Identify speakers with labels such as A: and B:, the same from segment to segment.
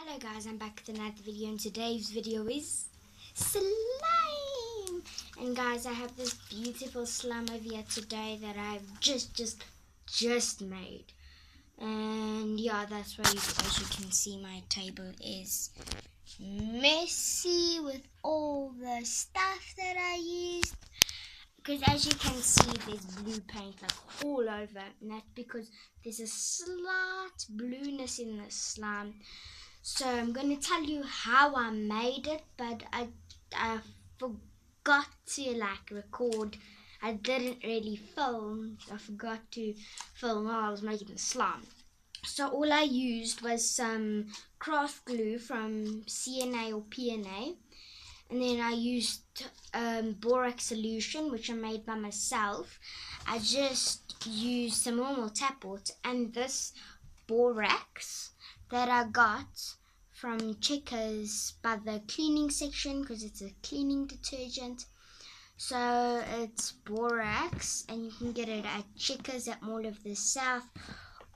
A: Hello guys, I'm back with another video, and today's video is slime. And guys, I have this beautiful slime over here today that I've just made. And yeah, that's why as you can see, my table is messy with all the stuff that I used. Because as you can see, there's blue paint like all over, and that's because there's a slight blueness in the slime. So I'm going to tell you how I made it, but I forgot to record. I didn't really film. I forgot to film while I was making the slime. So all I used was some craft glue from CNA or PNA. And then I used borax solution, which I made by myself. I just used some normal tap water and this borax that I got from Checkers by the cleaning section, because it's a cleaning detergent. So it's borax, and you can get it at Checkers at Mall of the South,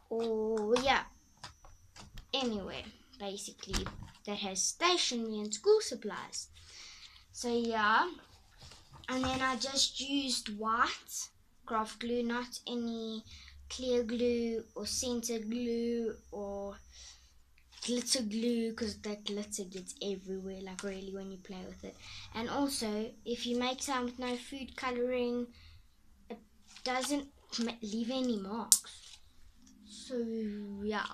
A: or yeah, anywhere basically that has stationery and school supplies. So yeah, and then I just used white craft glue, not any clear glue or center glue or glitter glue, because that glitter gets everywhere, like really, when you play with it. And also, if you make some with no food coloring, it doesn't leave any marks. So yeah,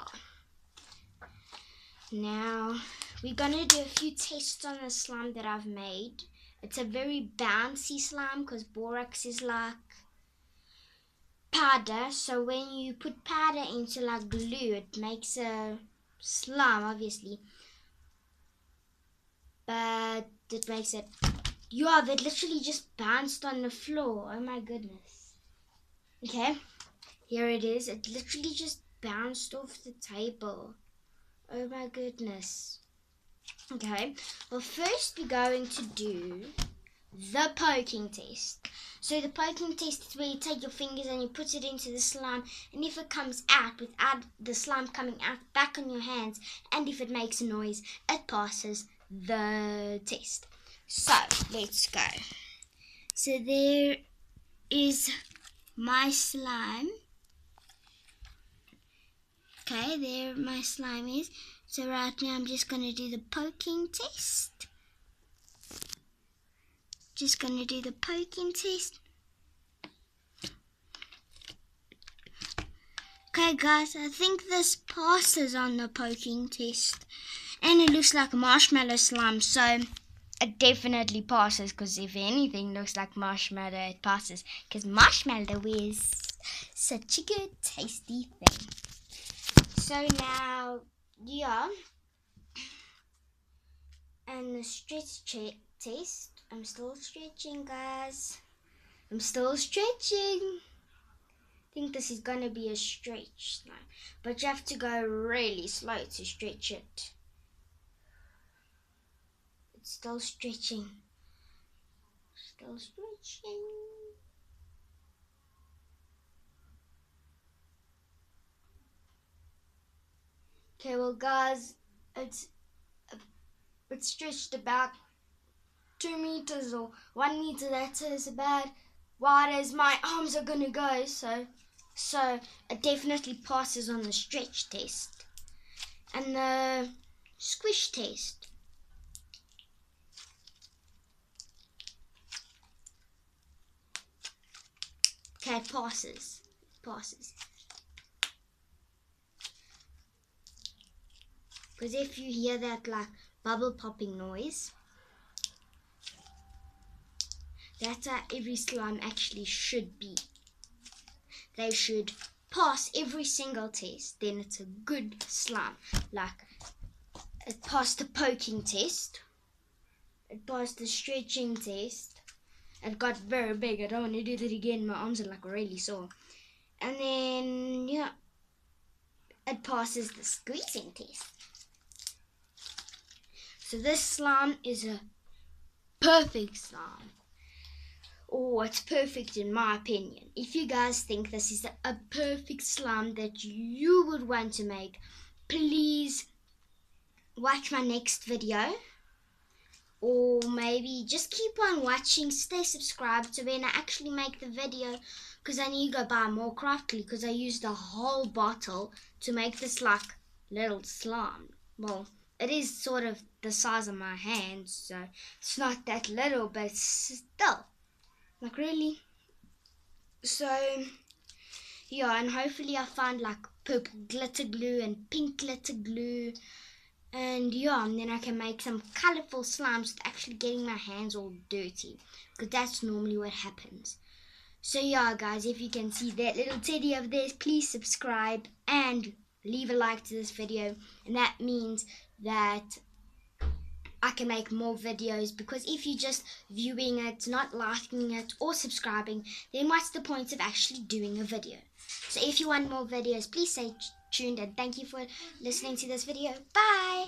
A: now we're gonna do a few tests on the slime that I've made. It's a very bouncy slime because borax is like powder, so when you put powder into like glue, it makes a slime, obviously, but it makes it, yeah, that literally just bounced on the floor. Oh my goodness. Okay, here it is. It literally just bounced off the table. Oh my goodness. Okay, well, first we're going to do the poking test. So the poking test is where you take your fingers and you put it into the slime, and if it comes out without the slime coming out back on your hands, and if it makes a noise, it passes the test. So let's go. So there is my slime. Okay, there my slime is. So right now I'm just going to do the poking test. Just going to do the poking test. Okay guys, I think this passes on the poking test. And it looks like marshmallow slime, so it definitely passes, because if anything looks like marshmallow, it passes. Because marshmallow is such a good, tasty thing. So now, yeah, and the stretch test. I'm still stretching, guys. I'm still stretching. I think this is going to be a stretch slime, but you have to go really slow to stretch it. It's still stretching. Still stretching. Okay, well guys, it's stretched about 2 meters or 1 meter. That is about wide as my arms are gonna go. So it definitely passes on the stretch test. And the squish test. Okay, it passes. Because if you hear that like bubble popping noise, that's how every slime actually should be. They should pass every single test, then it's a good slime. Like, it passed the poking test, it passed the stretching test, it got very big. I don't want to do that again, my arms are like really sore. And then, yeah, it passes the squeezing test. So this slime is a perfect slime. Oh, it's perfect in my opinion. If you guys think this is a perfect slime that you would want to make, please watch my next video, or maybe just keep on watching, stay subscribed so when I actually make the video, because I need to go buy more Craftly because I used a whole bottle to make this like little slime. Well, it is sort of the size of my hand, so it's not that little, but still, like really. So yeah, and hopefully I find like purple glitter glue and pink glitter glue, and yeah, and then I can make some colorful slimes without actually getting my hands all dirty, because that's normally what happens. So yeah guys, if you can see that little teddy over there, please subscribe and leave a like to this video, and that means that I can make more videos, because if you're just viewing it, not liking it or subscribing, then what's the point of actually doing a video? So if you want more videos, please stay tuned, and thank you for listening to this video. Bye!